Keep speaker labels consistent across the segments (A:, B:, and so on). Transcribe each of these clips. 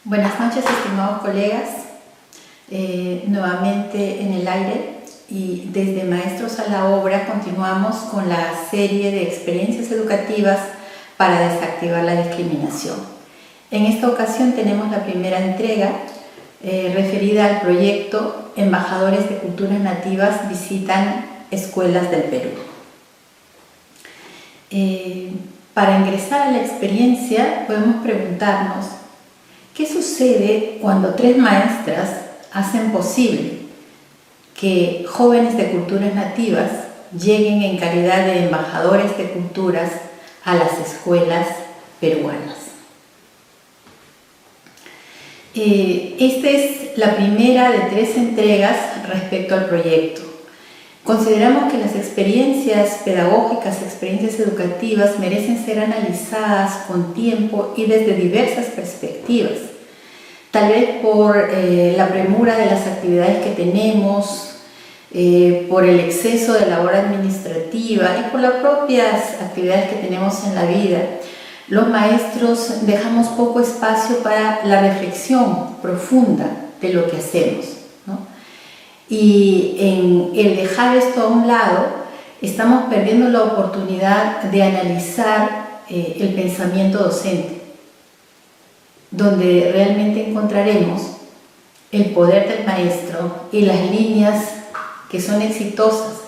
A: Buenas noches, estimados colegas, nuevamente en el aire y desde Maestros a la Obra continuamos con la serie de experiencias educativas para desactivar la discriminación. En esta ocasión tenemos la primera entrega referida al proyecto Embajadores de Culturas Nativas visitan escuelas del Perú. Para ingresar a la experiencia podemos preguntarnos ¿qué sucede cuando 3 maestras hacen posible que jóvenes de culturas nativas lleguen en calidad de embajadores de culturas a las escuelas peruanas? Esta es la primera de 3 entregas respecto al proyecto. Consideramos que las experiencias pedagógicas, experiencias educativas merecen ser analizadas con tiempo y desde diversas perspectivas. Tal vez por la premura de las actividades que tenemos, por el exceso de labor administrativa y por las propias actividades que tenemos en la vida, los maestros dejamos poco espacio para la reflexión profunda de lo que hacemos, ¿no? Y en el dejar esto a un lado, estamos perdiendo la oportunidad de analizar el pensamiento docente, donde realmente encontraremos el poder del maestro y las líneas que son exitosas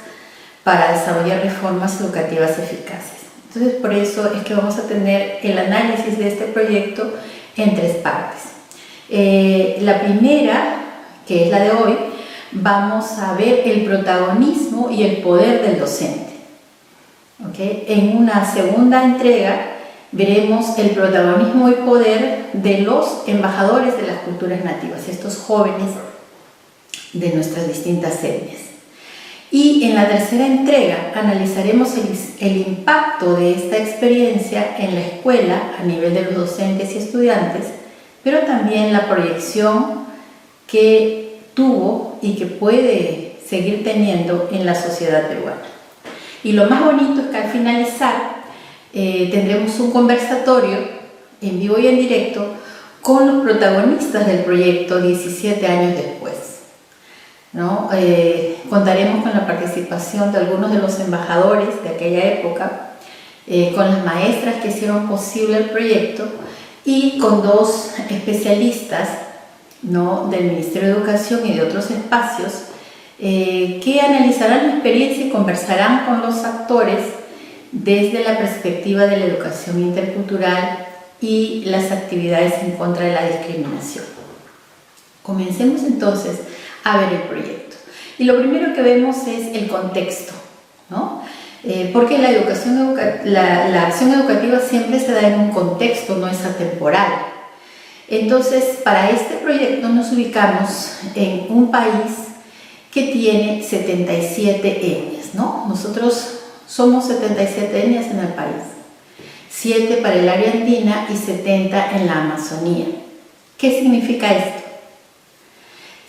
A: para desarrollar reformas educativas eficaces. Entonces, por eso es que vamos a tener el análisis de este proyecto en 3 partes. La primera, que es la de hoy, vamos a ver el protagonismo y el poder del docente. ¿Okay? En una segunda entrega veremos el protagonismo y poder de los embajadores de las culturas nativas, estos jóvenes de nuestras distintas etnias. Y en la tercera entrega analizaremos el impacto de esta experiencia en la escuela a nivel de los docentes y estudiantes, pero también la proyección que tuvo y que puede seguir teniendo en la sociedad peruana. Y lo más bonito es que al finalizar tendremos un conversatorio en vivo y en directo con los protagonistas del proyecto 17 años después, ¿no? Contaremos con la participación de algunos de los embajadores de aquella época, con las maestras que hicieron posible el proyecto y con 2 especialistas, ¿no?, del Ministerio de Educación y de otros espacios que analizarán la experiencia y conversarán con los actores desde la perspectiva de la educación intercultural y las actividades en contra de la discriminación. Comencemos entonces a ver el proyecto. Y lo primero que vemos es el contexto, ¿no? Porque la acción educativa siempre se da en un contexto, no es atemporal. Entonces, para este proyecto nos ubicamos en un país que tiene 77 etnias, ¿no? Nosotros somos 77 etnias en el país, 7 para el área andina y 70 en la Amazonía. ¿Qué significa esto?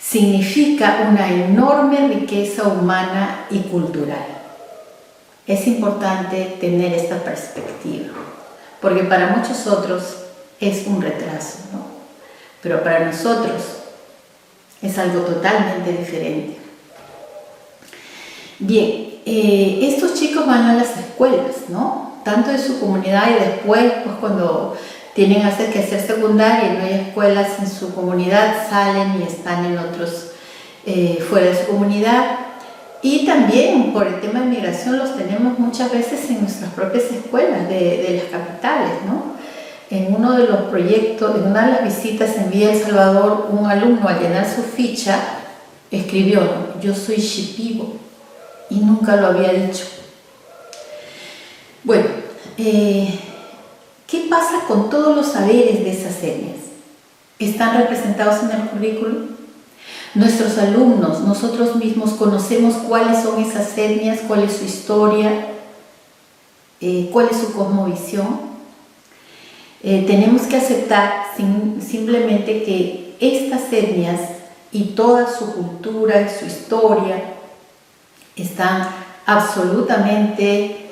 A: Significa una enorme riqueza humana y cultural. Es importante tener esta perspectiva, porque para muchos otros es un retraso, ¿no? Pero para nosotros es algo totalmente diferente. Bien, estos chicos van a las escuelas, ¿no? Tanto de su comunidad y después, pues cuando tienen que hacer secundaria y no hay escuelas en su comunidad, salen y están en otros fuera de su comunidad. Y también por el tema de migración los tenemos muchas veces en nuestras propias escuelas de las capitales, ¿no? En uno de los proyectos, en una de las visitas en Villa El Salvador, un alumno al llenar su ficha escribió: yo soy shipibo, y nunca lo había dicho. Bueno, ¿qué pasa con todos los saberes de esas etnias? ¿Están representados en el currículum? Nuestros alumnos, nosotros mismos, conocemos cuáles son esas etnias, cuál es su historia, cuál es su cosmovisión. Tenemos que aceptar simplemente que estas etnias y toda su cultura y su historia están absolutamente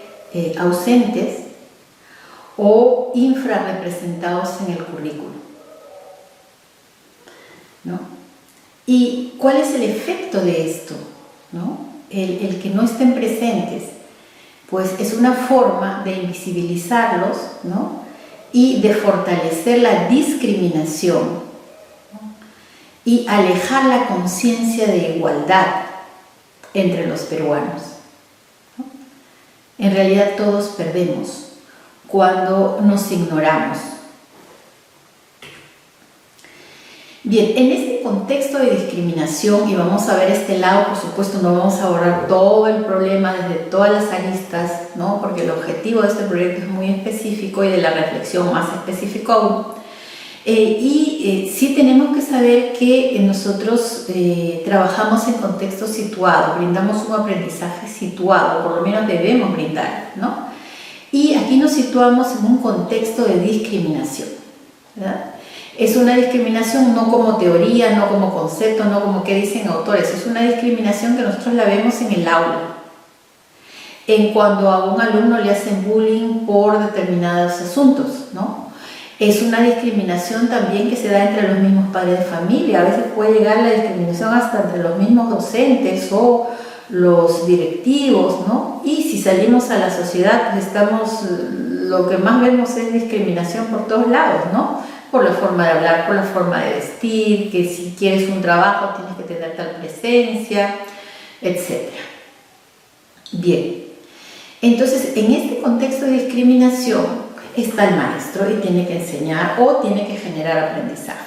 A: ausentes o infrarrepresentados en el currículo. ¿no? ¿Y cuál es el efecto de esto, ¿no? El que no estén presentes, pues es una forma de invisibilizarlos, ¿no? Y de fortalecer la discriminación, ¿no? Y alejar la conciencia de igualdad entre los peruanos, ¿no? En realidad todos perdemos cuando nos ignoramos. Bien, en este contexto de discriminación, y vamos a ver este lado, por supuesto no vamos a abordar todo el problema desde todas las aristas, ¿no? Porque el objetivo de este proyecto es muy específico y de la reflexión más específico aún. Sí tenemos que saber que nosotros trabajamos en contextos situados, brindamos un aprendizaje situado, por lo menos debemos brindar, ¿no? Y aquí nos situamos en un contexto de discriminación, ¿verdad? Es una discriminación no como teoría, no como concepto, no como qué dicen autores, es una discriminación que nosotros la vemos en el aula. En cuando a un alumno le hacen bullying por determinados asuntos, ¿no? Es una discriminación también que se da entre los mismos padres de familia, a veces puede llegar la discriminación hasta entre los mismos docentes o los directivos, ¿no? Y si salimos a la sociedad, pues lo que más vemos es discriminación por todos lados, ¿no? Por la forma de hablar, por la forma de vestir, que si quieres un trabajo tienes que tener tal presencia, etc. Bien, entonces en este contexto de discriminación está el maestro y tiene que enseñar o tiene que generar aprendizajes.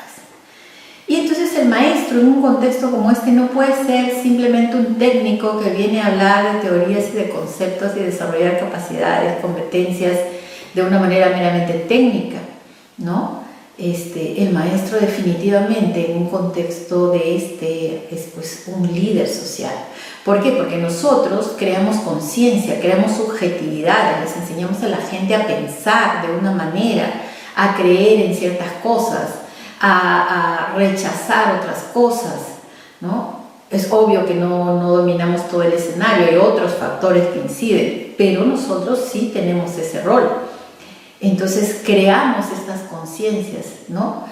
A: Y entonces el maestro en un contexto como este no puede ser simplemente un técnico que viene a hablar de teorías y de conceptos y desarrollar capacidades, competencias de una manera meramente técnica, ¿no? El maestro definitivamente en un contexto de es pues un líder social. ¿Por qué? Porque nosotros creamos conciencia, creamos subjetividad, les enseñamos a la gente a pensar de una manera, a creer en ciertas cosas, a rechazar otras cosas, ¿no? Es obvio que no dominamos todo el escenario, hay otros factores que inciden, pero nosotros sí tenemos ese rol. Entonces creamos estas conciencias, ¿no?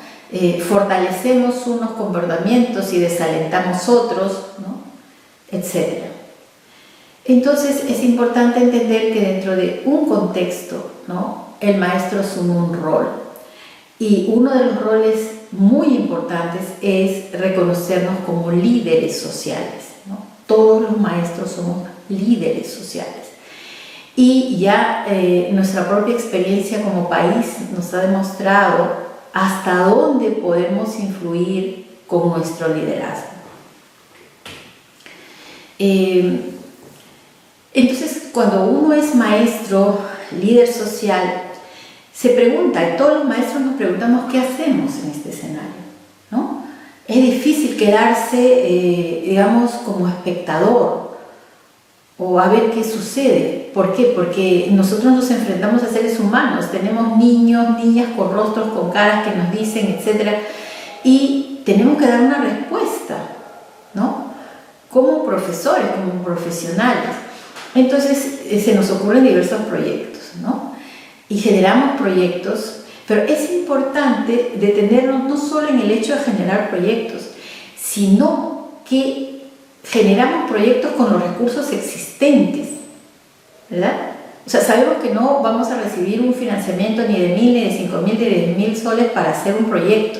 A: Fortalecemos unos comportamientos y desalentamos otros, ¿no? Etcétera. Entonces es importante entender que dentro de un contexto, ¿no? El maestro asume un rol. Y uno de los roles muy importantes es reconocernos como líderes sociales, ¿no? Todos los maestros somos líderes sociales. Y ya nuestra propia experiencia como país nos ha demostrado hasta dónde podemos influir con nuestro liderazgo. Entonces, cuando uno es maestro, líder social, se pregunta, y todos los maestros nos preguntamos qué hacemos en este escenario, ¿no? Es difícil quedarse, digamos, como espectador o a ver qué sucede. ¿Por qué? Porque nosotros nos enfrentamos a seres humanos, tenemos niños, niñas con rostros, con caras que nos dicen, etc. Y tenemos que dar una respuesta, ¿no? Como profesores, como profesionales. Entonces se nos ocurren diversos proyectos, ¿no? Y generamos proyectos, pero es importante detenernos no solo en el hecho de generar proyectos, sino que generamos proyectos con los recursos existentes, ¿verdad? O sea, sabemos que no vamos a recibir un financiamiento ni de 1.000, ni de 5.000, ni de 10.000 soles para hacer un proyecto,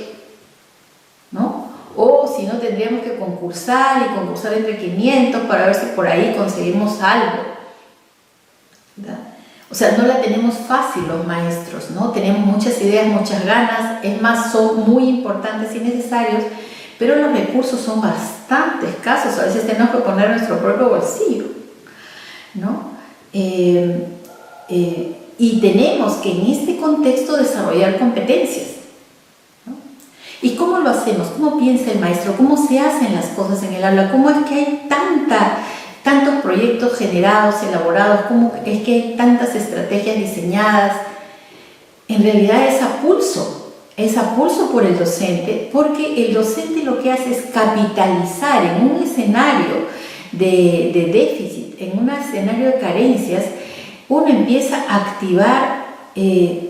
A: ¿no? O si no, tendríamos que concursar y concursar entre 500 para ver si por ahí conseguimos algo, ¿verdad? O sea, no la tenemos fácil los maestros, ¿no? Tenemos muchas ideas, muchas ganas, es más, son muy importantes y necesarios, pero los recursos son bastante escasos, a veces tenemos que poner nuestro propio bolsillo, ¿no? Y tenemos que en este contexto desarrollar competencias, ¿no? ¿Y cómo lo hacemos? ¿Cómo piensa el maestro? ¿Cómo se hacen las cosas en el aula? ¿Cómo es que hay tantos proyectos generados, elaborados? ¿Cómo es que hay tantas estrategias diseñadas? En realidad es a pulso por el docente, porque el docente lo que hace es capitalizar en un escenario de déficit, en un escenario de carencias. Uno empieza a activar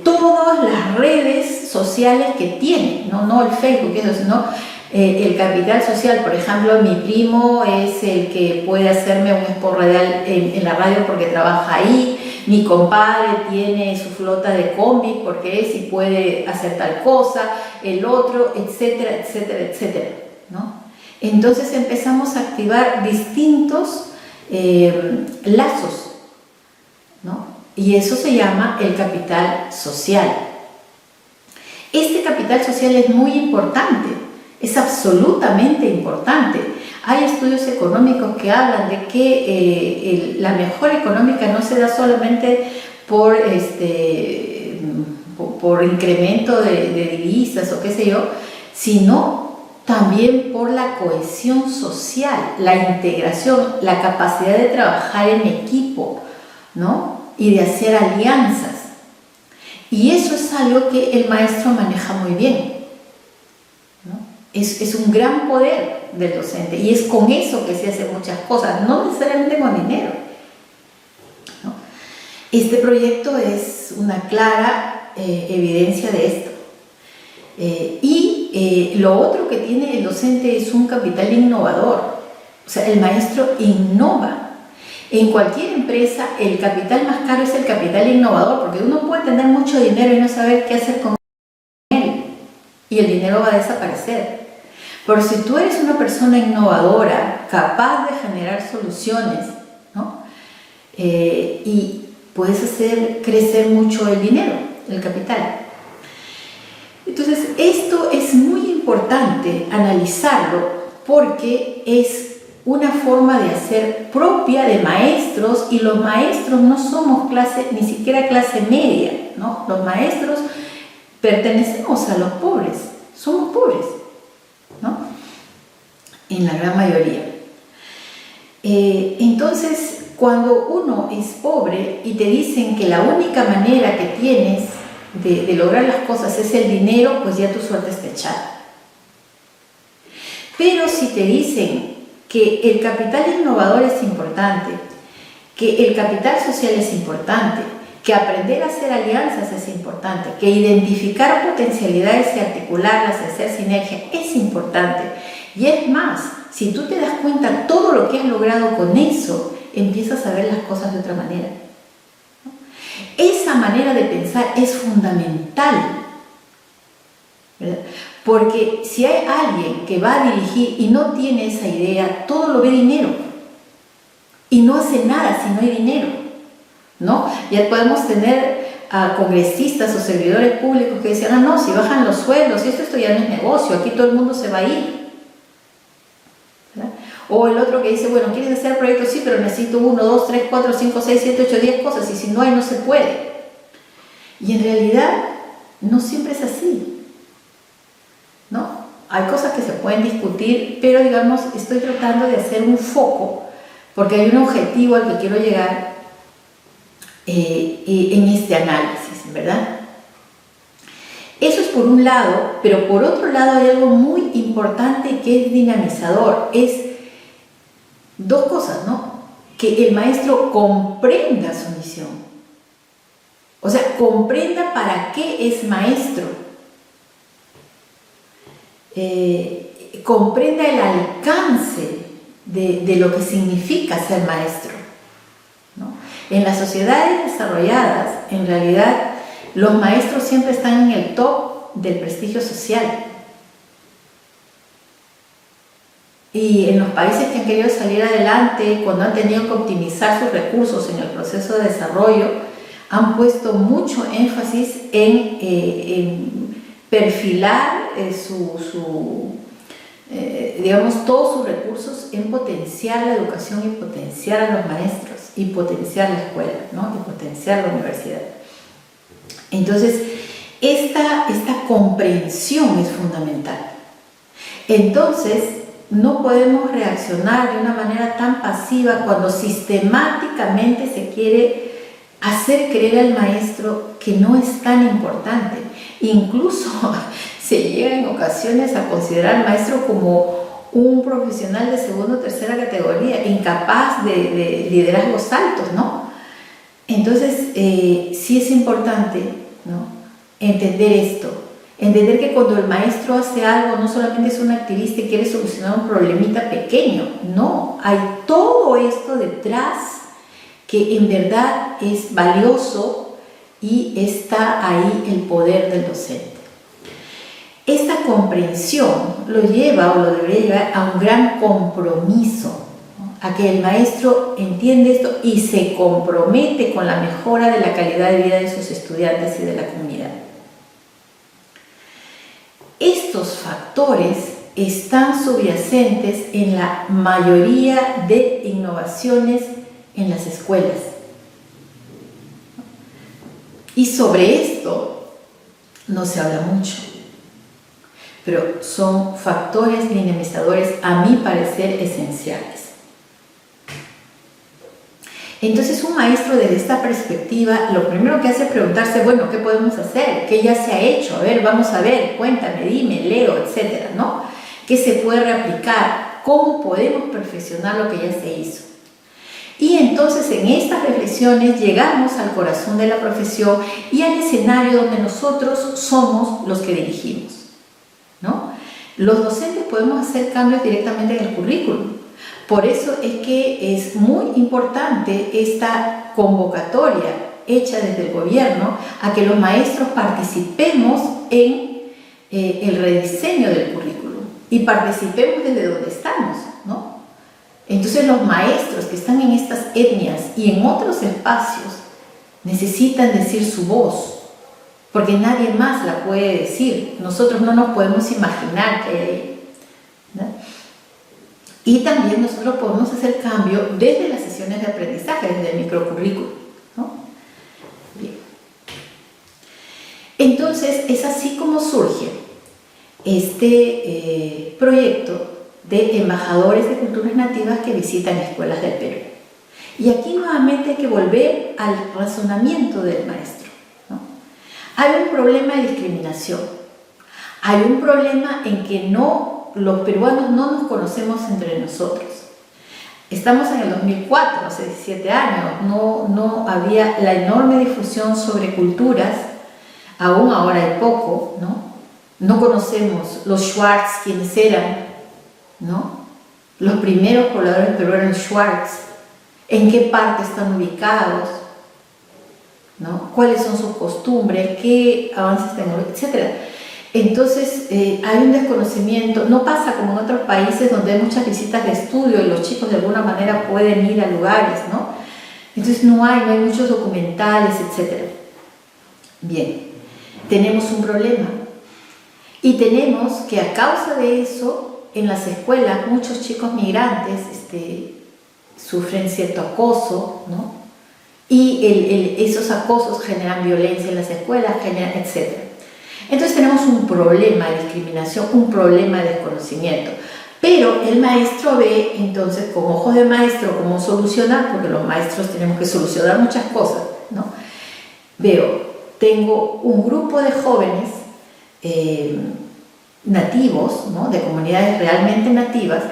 A: todas las redes sociales que tiene, no el Facebook, sino El capital social, por ejemplo, mi primo es el que puede hacerme un spot radial en la radio porque trabaja ahí, mi compadre tiene su flota de combi porque es y puede hacer tal cosa, el otro, etcétera, etcétera, etcétera, ¿no? Entonces empezamos a activar distintos lazos, ¿no? Y eso se llama el capital social. Este capital social es muy importante, es absolutamente importante. Hay estudios económicos que hablan de que la mejora económica no se da solamente por incremento de divisas o qué sé yo, sino también por la cohesión social, la integración, la capacidad de trabajar en equipo, ¿no? Y de hacer alianzas. Y eso es algo que el maestro maneja muy bien, ¿no? Es un gran poder del docente y es con eso que se hacen muchas cosas, no necesariamente con dinero, ¿no? Este proyecto es una clara evidencia de esto. Lo otro que tiene el docente es un capital innovador. O sea, el maestro innova. En cualquier empresa, el capital más caro es el capital innovador, porque uno puede tener mucho dinero y no saber qué hacer con él, y el dinero va a desaparecer. Pero si tú eres una persona innovadora, capaz de generar soluciones, ¿no? Y puedes hacer crecer mucho el dinero, el capital. Entonces, esto es muy importante analizarlo porque es una forma de hacer propia de maestros, y los maestros no somos ni siquiera clase media, ¿no? Los maestros pertenecemos a los pobres, somos pobres, ¿no? En la gran mayoría. Entonces, cuando uno es pobre y te dicen que la única manera que tienes de lograr las cosas es el dinero, pues ya tu suerte está echada. Pero si te dicen que el capital innovador es importante, que el capital social es importante, que aprender a hacer alianzas es importante, que identificar potencialidades y articularlas, hacer sinergia es importante. Y es más, si tú te das cuenta todo lo que has logrado con eso, empiezas a ver las cosas de otra manera. Esa manera de pensar es fundamental, ¿verdad? Porque si hay alguien que va a dirigir y no tiene esa idea, todo lo ve dinero y no hace nada si no hay dinero, ¿no? Ya podemos tener a congresistas o servidores públicos que decían, no, si bajan los sueldos, esto ya no es negocio, aquí todo el mundo se va a ir, ¿verdad? O el otro que dice, bueno, ¿quieres hacer proyectos? Sí, pero necesito 1, 2, 3, 4, 5, 6, 7, 8, 10 cosas, y si no hay, no se puede. Y en realidad no siempre es así, ¿no? Hay cosas que se pueden discutir, pero digamos, estoy tratando de hacer un foco, porque hay un objetivo al que quiero llegar en este análisis, ¿verdad? Eso es por un lado, pero por otro lado hay algo muy importante que es dinamizador, es dos cosas, ¿no? Que el maestro comprenda su misión, o sea, comprenda para qué es maestro. Comprenda el alcance de lo que significa ser maestro, ¿no? En las sociedades desarrolladas, en realidad, los maestros siempre están en el top del prestigio social. Y en los países que han querido salir adelante, cuando han tenido que optimizar sus recursos en el proceso de desarrollo, han puesto mucho énfasis en perfilar digamos, todos sus recursos en potenciar la educación y potenciar a los maestros y potenciar la escuela, ¿no? Y potenciar la universidad. Entonces, esta comprensión es fundamental. Entonces, no podemos reaccionar de una manera tan pasiva cuando sistemáticamente se quiere hacer creer al maestro que no es tan importante. Incluso se llega en ocasiones a considerar al maestro como un profesional de segunda o tercera categoría, incapaz de liderazgos altos, ¿no? Entonces, sí es importante, ¿no?, entender esto, Entender que cuando el maestro hace algo no solamente es un activista y quiere solucionar un problemita pequeño, no, hay todo esto detrás que en verdad es valioso y está ahí el poder del docente. Esta comprensión lo lleva o lo debería llevar a un gran compromiso, ¿no? A que el maestro entiende esto y se compromete con la mejora de la calidad de vida de sus estudiantes y de la comunidad. Estos factores están subyacentes en la mayoría de innovaciones en las escuelas. Y sobre esto no se habla mucho, pero son factores dinamizadores, a mi parecer, esenciales. Entonces, un maestro desde esta perspectiva, lo primero que hace es preguntarse, bueno, ¿qué podemos hacer? ¿Qué ya se ha hecho? A ver, vamos a ver, cuéntame, dime, leo, etcétera, ¿no? ¿Qué se puede reaplicar? ¿Cómo podemos perfeccionar lo que ya se hizo? Y entonces en estas reflexiones llegamos al corazón de la profesión y al escenario donde nosotros somos los que dirigimos, ¿no? Los docentes podemos hacer cambios directamente en el currículum. Por eso es que es muy importante esta convocatoria hecha desde el gobierno a que los maestros participemos en el rediseño del currículum y participemos desde donde estamos, ¿no? Entonces los maestros que están en estas etnias y en otros espacios necesitan decir su voz, porque nadie más la puede decir. Nosotros no nos podemos imaginar que hay, ¿no? Y también nosotros podemos hacer cambio desde las sesiones de aprendizaje, desde el microcurrículo, ¿no? Bien. Entonces es así como surge este proyecto de embajadores de culturas nativas que visitan escuelas del Perú. Y aquí nuevamente hay que volver al razonamiento del maestro, ¿no? Hay un problema de discriminación, hay un problema en que los peruanos no nos conocemos entre nosotros. Estamos en el 2004, hace 17 años, no había la enorme difusión sobre culturas, aún ahora hay poco, ¿no? No conocemos los Schwartz, quienes eran, ¿no? Los primeros pobladores del Perú eran Schwartz, en qué parte están ubicados, ¿no? Cuáles son sus costumbres, qué avances tecnológicos, etc. Entonces hay un desconocimiento, no pasa como en otros países donde hay muchas visitas de estudio y los chicos de alguna manera pueden ir a lugares, ¿no? Entonces no hay muchos documentales, etc. Bien, tenemos un problema y tenemos que a causa de eso en las escuelas muchos chicos migrantes sufren cierto acoso, ¿no? Y esos acosos generan violencia en las escuelas, etc. Entonces tenemos un problema de discriminación, un problema de desconocimiento. Pero el maestro ve entonces con ojos de maestro cómo solucionar, porque los maestros tenemos que solucionar muchas cosas, ¿no? Tengo un grupo de jóvenes nativos, ¿no? De comunidades realmente nativas,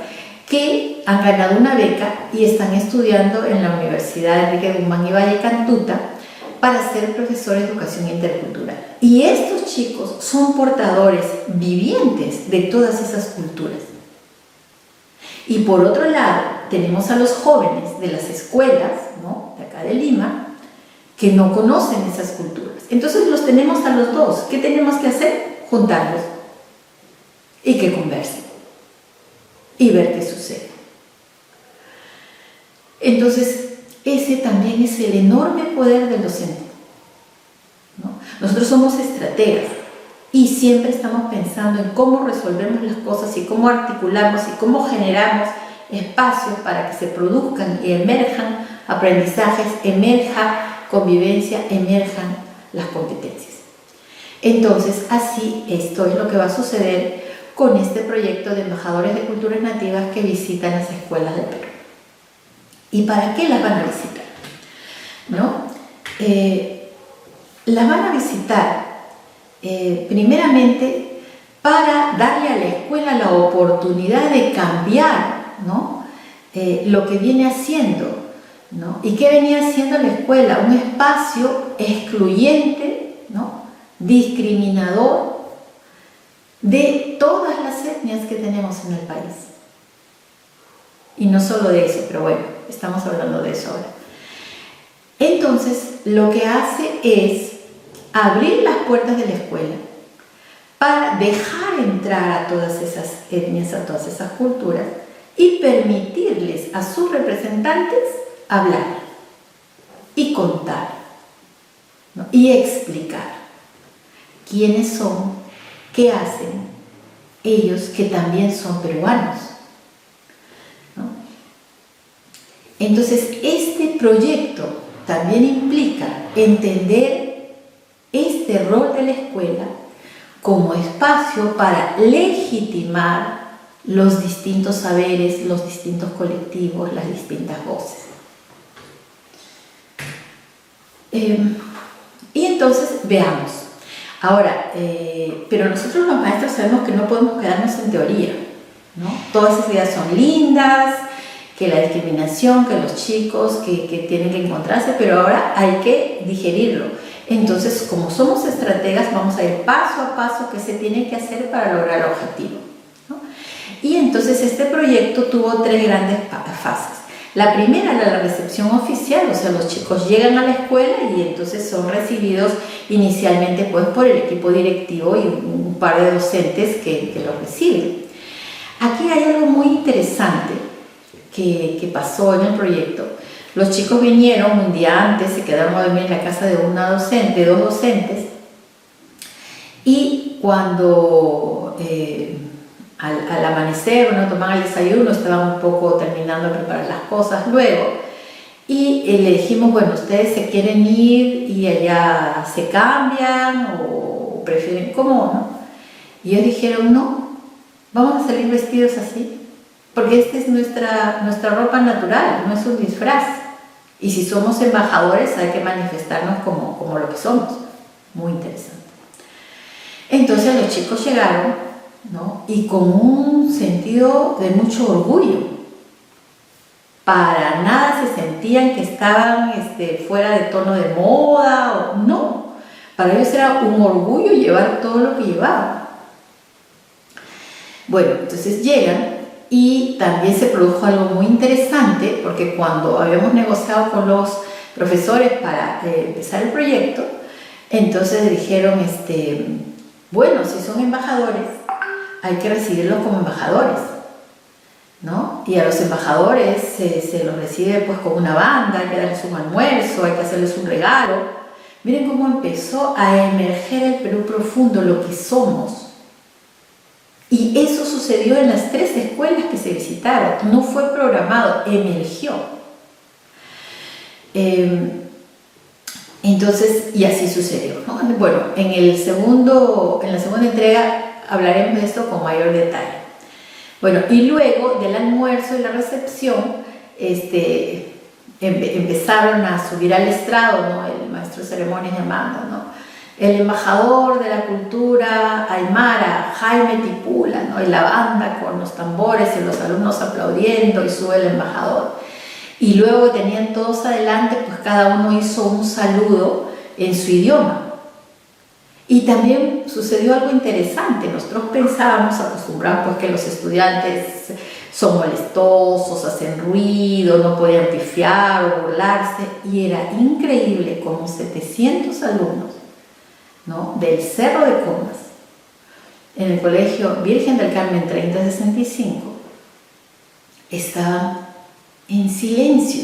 A: que han ganado una beca y están estudiando en la Universidad Enrique Guzmán y Valle Cantuta para ser profesores de educación intercultural. Y estos chicos son portadores vivientes de todas esas culturas. Y por otro lado, tenemos a los jóvenes de las escuelas, ¿no? De acá de Lima, que no conocen esas culturas. Entonces los tenemos a los dos. ¿Qué tenemos que hacer? Juntarlos y que conversen y ver qué sucede. Entonces, ese también es el enorme poder del docente, ¿no? Nosotros somos estrategas y siempre estamos pensando en cómo resolvemos las cosas y cómo articulamos y cómo generamos espacios para que se produzcan y emerjan aprendizajes, emerja convivencia, emerjan las competencias. Entonces, así esto es lo que va a suceder con este proyecto de embajadores de culturas nativas que visitan las escuelas del Perú. ¿Y para qué las van a visitar? ¿No? Las van a visitar primeramente para darle a la escuela la oportunidad de cambiar, ¿no? Lo que viene haciendo, ¿no? ¿Y qué venía haciendo la escuela? Un espacio excluyente, ¿no? Discriminador, de todas las etnias que tenemos en el país. Y no solo de eso, pero bueno, estamos hablando de eso ahora. Entonces, lo que hace es abrir las puertas de la escuela para dejar entrar a todas esas etnias, a todas esas culturas y permitirles a sus representantes hablar y contar, ¿no? Y explicar quiénes son, qué hacen ellos que también son peruanos, ¿no? Entonces, este proyecto también implica entender este rol de la escuela como espacio para legitimar los distintos saberes, los distintos colectivos, las distintas voces. Y entonces veamos. Ahora, pero nosotros los maestros sabemos que no podemos quedarnos en teoría, ¿no? Todas esas ideas son lindas, que la discriminación, que los chicos, que tienen que encontrarse, pero ahora hay que digerirlo. Entonces, como somos estrategas, vamos a ir paso a paso qué se tiene que hacer para lograr el objetivo, ¿no? Y entonces este proyecto tuvo 3 grandes fases. La primera era la recepción oficial, o sea, los chicos llegan a la escuela y entonces son recibidos inicialmente pues, por el equipo directivo y un par de docentes que los reciben. Aquí hay algo muy interesante que pasó en el proyecto. Los chicos vinieron un día antes, se quedaron a dormir en la casa de dos docentes, y cuando al amanecer, bueno, tomaban el desayuno, estaban un poco terminando de preparar las cosas luego, y le dijimos, bueno, ustedes se quieren ir y allá se cambian o prefieren, ¿cómo no? Y ellos dijeron, no, vamos a salir vestidos así, porque esta es nuestra ropa natural, no es un disfraz. Y si somos embajadores hay que manifestarnos como lo que somos. Muy interesante. Entonces los chicos llegaron, ¿no? Y con un sentido de mucho orgullo. Para nada se sentían que estaban fuera de tono de moda, no. Para ellos era un orgullo llevar todo lo que llevaban. Bueno, entonces llegan. Y también se produjo algo muy interesante, porque cuando habíamos negociado con los profesores para empezar el proyecto, entonces dijeron, bueno, si son embajadores, hay que recibirlos como embajadores, ¿no? Y a los embajadores se los recibe pues con una banda, hay que darles un almuerzo, hay que hacerles un regalo. Miren cómo empezó a emerger el Perú profundo, lo que somos. Y eso sucedió en las 3 escuelas que se visitaron, no fue programado, emergió. Entonces, y así sucedió, ¿no? Bueno, en la segunda entrega hablaremos de esto con mayor detalle. Bueno, y luego del almuerzo y la recepción, empezaron a subir al estrado, ¿no? El maestro de ceremonias llamando, ¿no? El embajador de la cultura aymara, Jaime Tipula, ¿no? Y la banda con los tambores y los alumnos aplaudiendo, y sube el embajador. Y luego tenían todos adelante, pues cada uno hizo un saludo en su idioma. Y también sucedió algo interesante. Nosotros pensábamos, acostumbrados, pues que los estudiantes son molestosos, hacen ruido, no podían pifiar o burlarse, y era increíble como 700 alumnos, ¿no? Del Cerro de Comas, en el Colegio Virgen del Carmen 3065, estaban en silencio,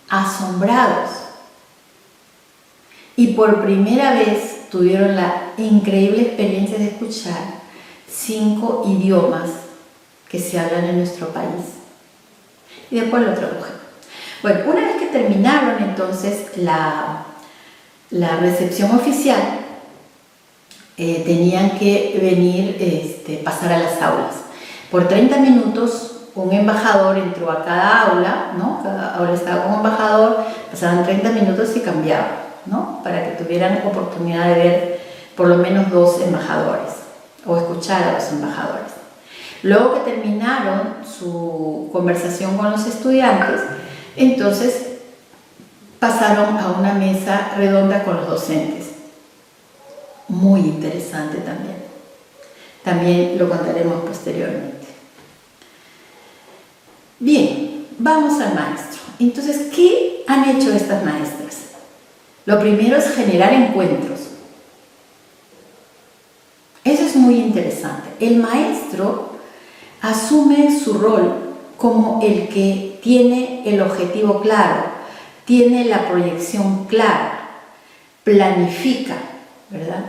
A: asombrados, y por primera vez tuvieron la increíble experiencia de escuchar 5 idiomas que se hablan en nuestro país. Y después lo tradujeron. Bueno, una vez que terminaron entonces la recepción oficial, tenían que venir, pasar a las aulas. Por 30 minutos un embajador entró a cada aula, ¿no? Cada aula estaba con un embajador, pasaban 30 minutos y cambiaban, ¿no? Para que tuvieran oportunidad de ver por lo menos 2 embajadores o escuchar a los embajadores. Luego que terminaron su conversación con los estudiantes, entonces pasaron a una mesa redonda con los docentes. Muy interesante también. también lo contaremos posteriormente. Bien, vamos al maestro. Entonces, ¿qué han hecho estas maestras? Lo primero es generar encuentros. Eso es muy interesante. El maestro asume su rol como el que tiene el objetivo claro, tiene la proyección clara, planifica, ¿verdad?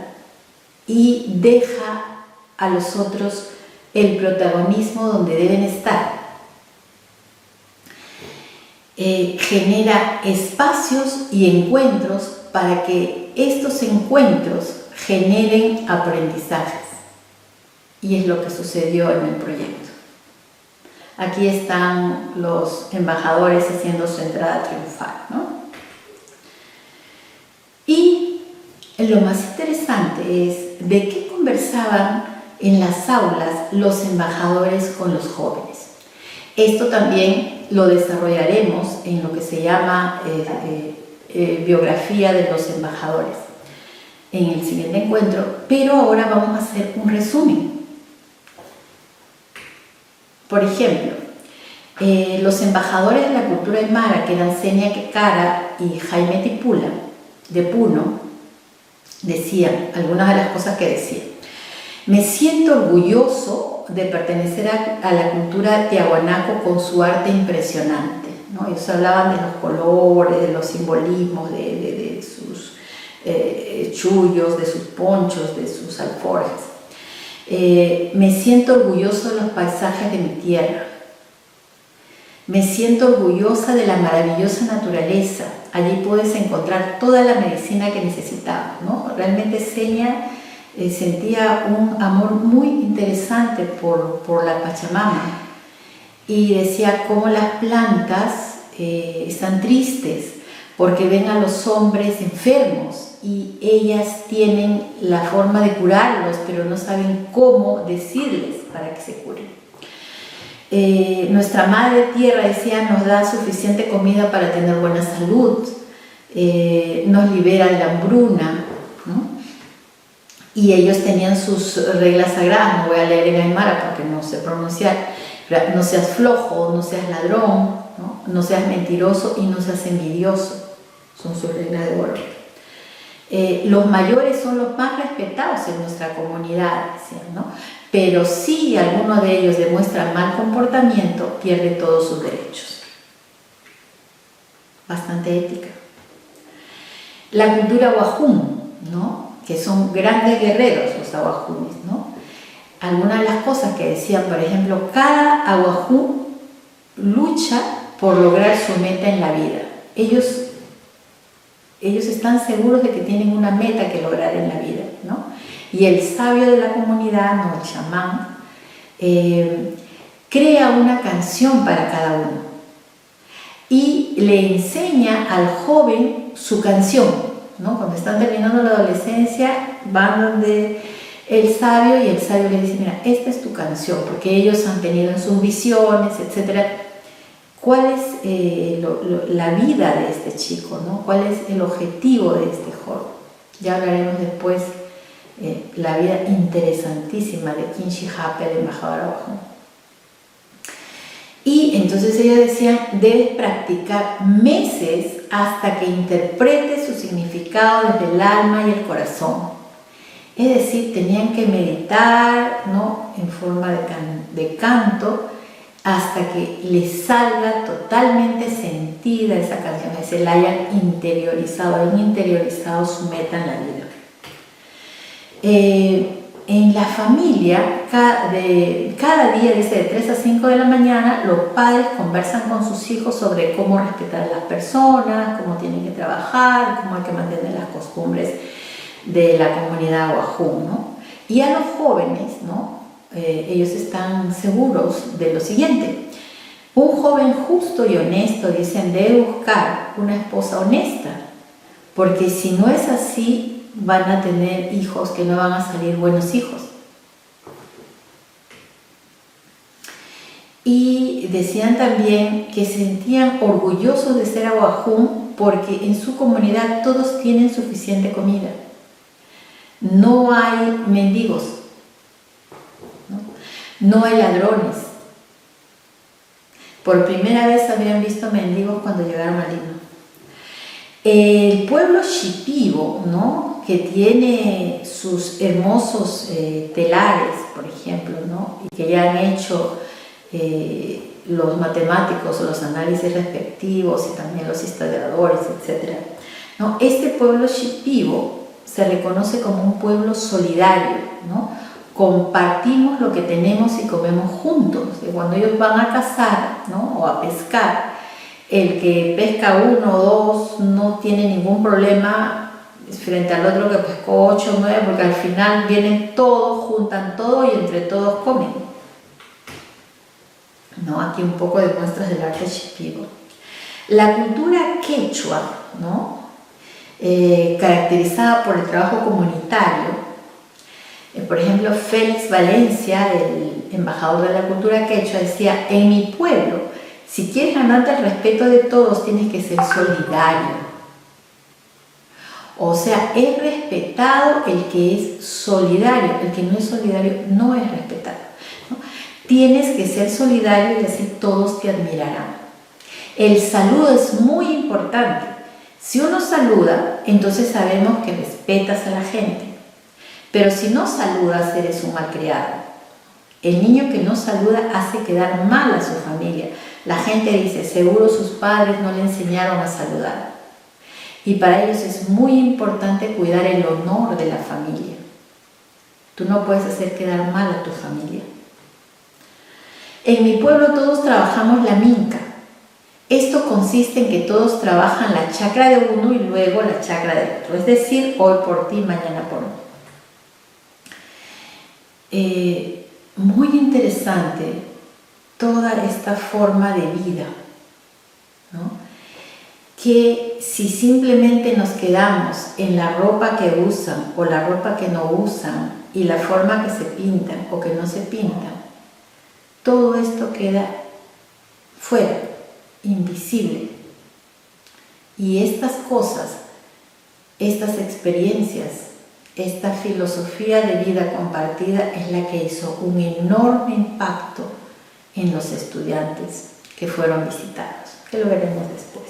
A: Y deja a los otros el protagonismo donde deben estar. Genera espacios y encuentros para que estos encuentros generen aprendizajes. Y es lo que sucedió en el proyecto. Aquí están los embajadores haciendo su entrada triunfal, ¿no? Y lo más interesante es de qué conversaban en las aulas los embajadores con los jóvenes. Esto también lo desarrollaremos en lo que se llama biografía de los embajadores en el siguiente encuentro, pero ahora vamos a hacer un resumen. Por ejemplo, los embajadores de la cultura aymara, que eran Senia Quecara y Jaime Tipula, de Puno, decían algunas de las cosas que decían. Me siento orgulloso de pertenecer a la cultura tiahuanaco con su arte impresionante, ¿no? Ellos hablaban de los colores, de los simbolismos, de sus chullos, de sus ponchos, de sus alforjas. Me siento orgulloso de los paisajes de mi tierra. Me siento orgullosa de la maravillosa naturaleza. Allí puedes encontrar toda la medicina que necesitabas, ¿no? Realmente Senia sentía un amor muy interesante por la Pachamama y decía cómo las plantas están tristes porque ven a los hombres enfermos y ellas tienen la forma de curarlos, pero no saben cómo decirles para que se curen. Nuestra Madre Tierra, decía, nos da suficiente comida para tener buena salud, nos libera de la hambruna, ¿no? Y ellos tenían sus reglas sagradas, no voy a leer en aymara porque no sé pronunciar, no seas flojo, no seas ladrón, no seas mentiroso y no seas envidioso, son sus reglas de oro. Los mayores son los más respetados en nuestra comunidad, decían, ¿no? Pero si alguno de ellos demuestra mal comportamiento, pierde todos sus derechos. Bastante ética. La cultura Wajún, ¿no? Que son grandes guerreros los aguajunes, ¿no? Algunas de las cosas que decían, por ejemplo, cada aguajún lucha por lograr su meta en la vida. Ellos están seguros de que tienen una meta que lograr en la vida, ¿no? Y el sabio de la comunidad, ¿no? El chamán, crea una canción para cada uno y le enseña al joven su canción, ¿no? Cuando están terminando la adolescencia, van donde el sabio y el sabio le dice, mira, esta es tu canción, porque ellos han tenido en sus visiones, etc. ¿Cuál es la vida de este chico, ¿no? ¿Cuál es el objetivo de este joven? Ya hablaremos después la vida interesantísima de Kinshi Hape, el embajador Aguajún. Y entonces ellos decían, debes practicar meses hasta que interpretes su significado desde el alma y el corazón. Es decir, tenían que meditar, ¿no? En forma de canto, hasta que les salga totalmente sentida esa canción, es decir, la hayan interiorizado su meta en la vida. En la familia, cada día, dice, de 3 a 5 de la mañana, los padres conversan con sus hijos sobre cómo respetar a las personas, cómo tienen que trabajar, cómo hay que mantener las costumbres de la comunidad Aguajún, ¿no? Y a los jóvenes, ¿no? Ellos están seguros de lo siguiente. Un joven justo y honesto, dicen, debe buscar una esposa honesta, porque si no es así, van a tener hijos que no van a salir buenos hijos. Y decían también que sentían orgullosos de ser aguajún porque en su comunidad todos tienen suficiente comida. No hay mendigos. No hay ladrones. Por primera vez habían visto mendigos cuando llegaron a Lima. El pueblo Shipibo, ¿no?, que tiene sus hermosos telares, por ejemplo, ¿no?, y que ya han hecho los matemáticos o los análisis respectivos y también los historiadores, etc., ¿no? Este pueblo Shipibo se reconoce como un pueblo solidario, ¿no? Compartimos lo que tenemos y comemos juntos. Y cuando ellos van a cazar, ¿no?, o a pescar, el que pesca 1 o 2 no tiene ningún problema frente al otro que pescó 8 o 9, porque al final vienen todos, juntan todo y entre todos comen, ¿no? Aquí un poco de muestras del arte Shipibo. La cultura quechua, ¿no?, caracterizada por el trabajo comunitario. Por ejemplo, Félix Valencia, el embajador de la cultura quechua, decía: en mi pueblo, si quieres ganarte el respeto de todos, tienes que ser solidario. O sea, es respetado el que es solidario, el que no es solidario no es respetado, ¿no? Tienes que ser solidario y así todos te admirarán. El saludo es muy importante. Si uno saluda, entonces sabemos que respetas a la gente. Pero si no saludas, eres un malcriado. El niño que no saluda hace quedar mal a su familia. La gente dice: seguro sus padres no le enseñaron a saludar. Y para ellos es muy importante cuidar el honor de la familia. Tú no puedes hacer quedar mal a tu familia. En mi pueblo todos trabajamos la minca. Esto consiste en que todos trabajan la chacra de uno y luego la chacra del otro. Es decir, hoy por ti, mañana por mí. Muy interesante toda esta forma de vida, ¿no?, que si simplemente nos quedamos en la ropa que usan o la ropa que no usan y la forma que se pintan o que no se pintan, todo esto queda fuera, invisible. Y estas cosas, estas experiencias, esta filosofía de vida compartida es la que hizo un enorme impacto en los estudiantes que fueron visitados, que lo veremos después.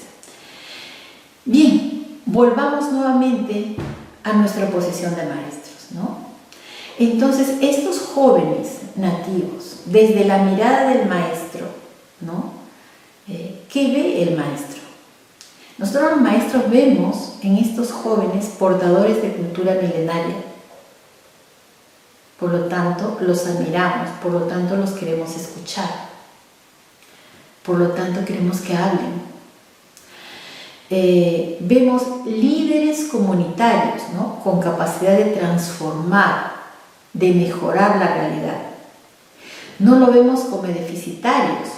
A: Bien, volvamos nuevamente a nuestra posición de maestros, ¿no? Entonces, estos jóvenes nativos, desde la mirada del maestro, ¿no?, ¿qué ve el maestro? Nosotros los maestros vemos en estos jóvenes portadores de cultura milenaria. Por lo tanto, los admiramos, por lo tanto, los queremos escuchar. Por lo tanto, queremos que hablen. Vemos líderes comunitarios, ¿no?, con capacidad de transformar, de mejorar la realidad. No lo vemos como deficitarios.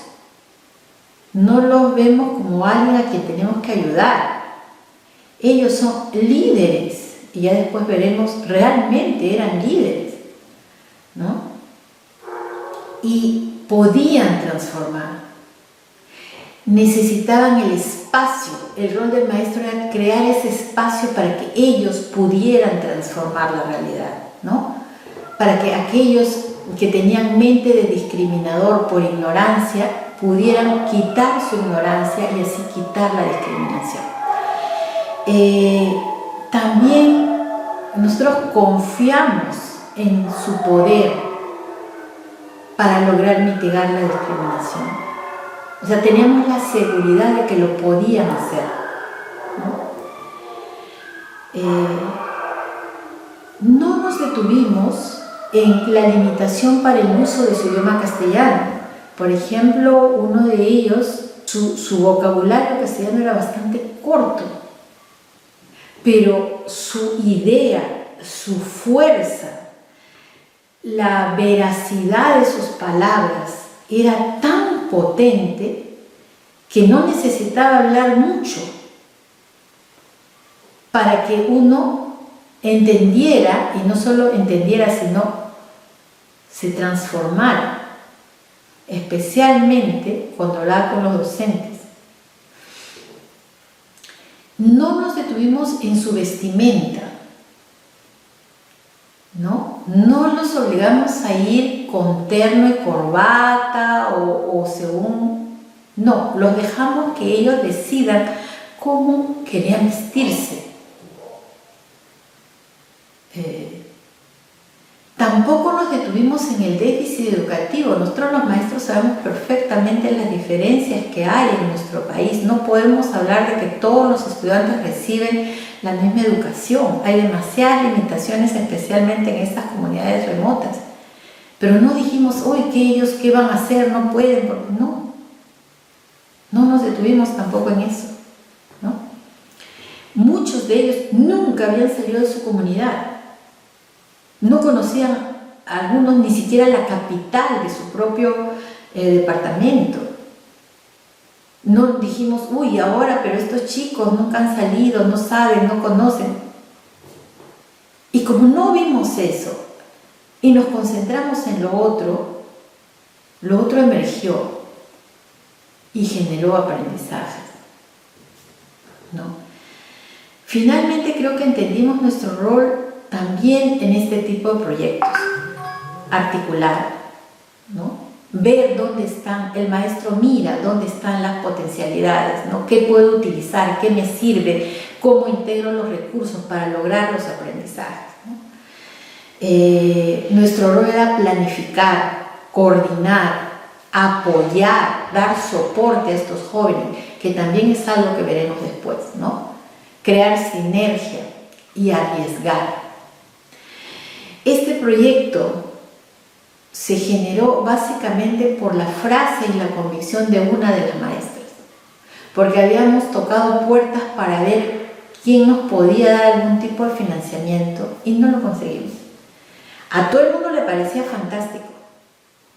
A: No los vemos como alguien a quien tenemos que ayudar. Ellos son líderes y ya después veremos, realmente eran líderes, ¿no? Y podían transformar. Necesitaban el espacio. El rol del maestro era crear ese espacio para que ellos pudieran transformar la realidad, ¿no? Para que aquellos que tenían mente de discriminador por ignorancia pudieran quitar su ignorancia y así quitar la discriminación. También nosotros confiamos en su poder para lograr mitigar la discriminación. O sea, teníamos la seguridad de que lo podían hacer, ¿no? No nos detuvimos en la limitación para el uso de su idioma castellano. Por ejemplo, uno de ellos, su vocabulario castellano era bastante corto, pero su idea, su fuerza, la veracidad de sus palabras era tan potente que no necesitaba hablar mucho para que uno entendiera, y no solo entendiera, sino se transformara, especialmente cuando hablaba con los docentes. No nos detuvimos en su vestimenta, ¿no? no los obligamos a ir con terno y corbata o según, no, los dejamos que ellos decidan cómo querían vestirse. Tampoco nos detuvimos en el déficit educativo. Nosotros los maestros sabemos perfectamente las diferencias que hay en nuestro país. No podemos hablar de que todos los estudiantes reciben la misma educación. Hay demasiadas limitaciones, especialmente en estas comunidades remotas. Pero no dijimos, uy, que ellos qué van a hacer, no pueden, porque no. No nos detuvimos tampoco en eso, ¿no? Muchos de ellos nunca habían salido de su comunidad. No conocían algunos ni siquiera la capital de su propio departamento. No dijimos, uy, ahora, pero estos chicos nunca han salido, no saben, no conocen. Y como no vimos eso y nos concentramos en lo otro emergió y generó aprendizajes, ¿no? Finalmente creo que entendimos nuestro rol también en este tipo de proyectos, articular, ¿no? Ver dónde están, el maestro mira dónde están las potencialidades, ¿no? ¿Qué puedo utilizar? ¿Qué me sirve? ¿Cómo integro los recursos para lograr los aprendizajes, ¿no? Nuestro rol era planificar, coordinar, apoyar, dar soporte a estos jóvenes, que también es algo que veremos después, ¿no? Crear sinergia y arriesgar. Este proyecto se generó básicamente por la frase y la convicción de una de las maestras, porque habíamos tocado puertas para ver quién nos podía dar algún tipo de financiamiento y no lo conseguimos. A todo el mundo le parecía fantástico,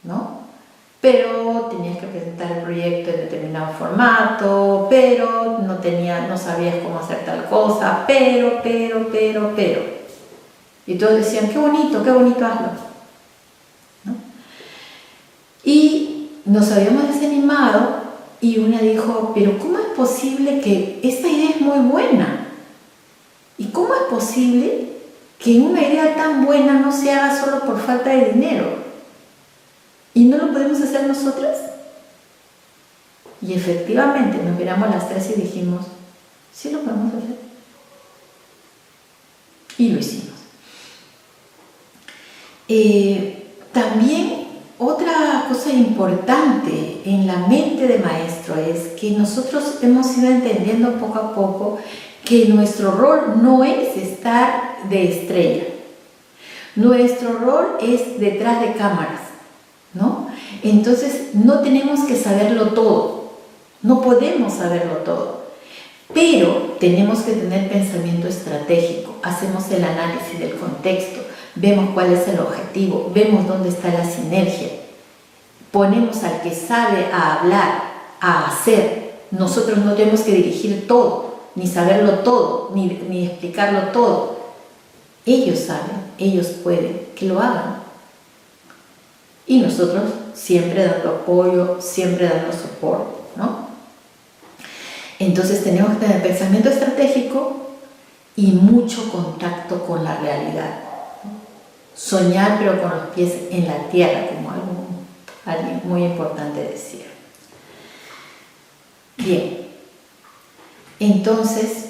A: ¿no? Pero tenías que presentar el proyecto en determinado formato, pero no sabías cómo hacer tal cosa, pero. Y todos decían, qué bonito hazlo, ¿no? Y nos habíamos desanimado y una dijo, pero ¿cómo es posible que esta idea es muy buena? ¿Y cómo es posible que una idea tan buena no se haga solo por falta de dinero? ¿Y no lo podemos hacer nosotras? Y efectivamente nos miramos las tres y dijimos, sí lo podemos hacer. Y lo hicimos. También otra cosa importante en la mente de maestro es que nosotros hemos ido entendiendo poco a poco que nuestro rol no es estar de estrella. Nuestro rol es detrás de cámaras, ¿no? Entonces no tenemos que saberlo todo, no podemos saberlo todo, pero tenemos que tener pensamiento estratégico, hacemos el análisis del contexto, vemos cuál es el objetivo, vemos dónde está la sinergia, ponemos al que sabe a hablar, a hacer. Nosotros no tenemos que dirigir todo, ni saberlo todo, ni explicarlo todo. Ellos saben, ellos pueden, que lo hagan. Y nosotros siempre dando apoyo, siempre dando soporte, ¿no? Entonces tenemos que tener pensamiento estratégico y mucho contacto con la realidad. Soñar pero con los pies en la tierra, como alguien muy importante decía. Bien, entonces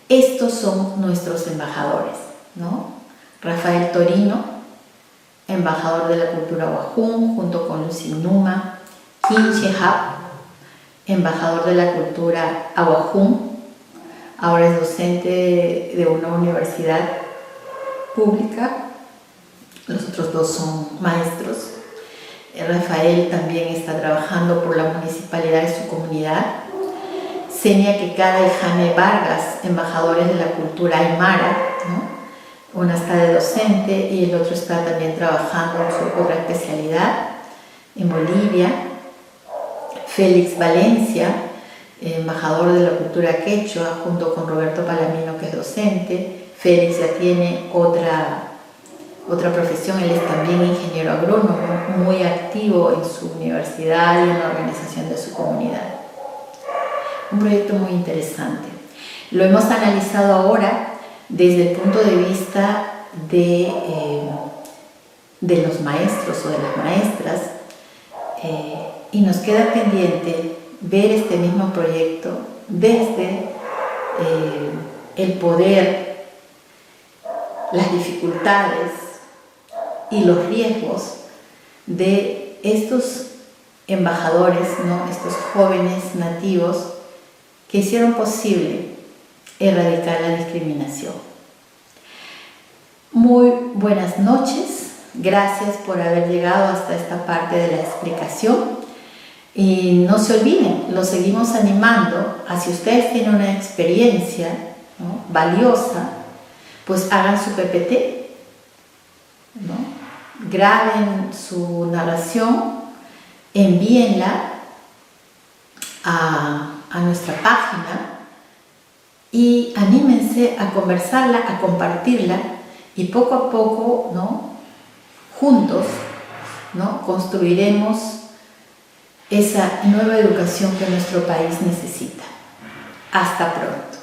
A: estos son nuestros embajadores, ¿no? Rafael Torino, embajador de la cultura Wajún, junto con Lucy Numa. Kim Chehab, embajador de la cultura Awajún, ahora es docente de una universidad pública. Los otros dos son maestros. Rafael también está trabajando por la municipalidad de su comunidad. Senia Quecara y Jane Vargas, embajadores de la cultura aymara, ¿no? Una está de docente y el otro está también trabajando en su otra especialidad en Bolivia. Félix Valencia, embajador de la cultura quechua, junto con Roberto Palamino, que es docente. Félix ya tiene otra profesión, él es también ingeniero agrónomo, muy activo en su universidad y en la organización de su comunidad. Un proyecto muy interesante. Lo hemos analizado ahora desde el punto de vista de los maestros o de las maestras, y nos queda pendiente ver este mismo proyecto desde el poder, las dificultades y los riesgos de estos embajadores, ¿no? Estos jóvenes nativos que hicieron posible erradicar la discriminación. Muy buenas noches, gracias por haber llegado hasta esta parte de la explicación. Y no se olviden, los seguimos animando a, si ustedes tienen una experiencia, ¿no?, valiosa, pues hagan su PPT, ¿no? Graben su narración, envíenla a nuestra página y anímense a conversarla, a compartirla, y poco a poco, ¿no?, juntos, ¿no?, construiremos esa nueva educación que nuestro país necesita. Hasta pronto.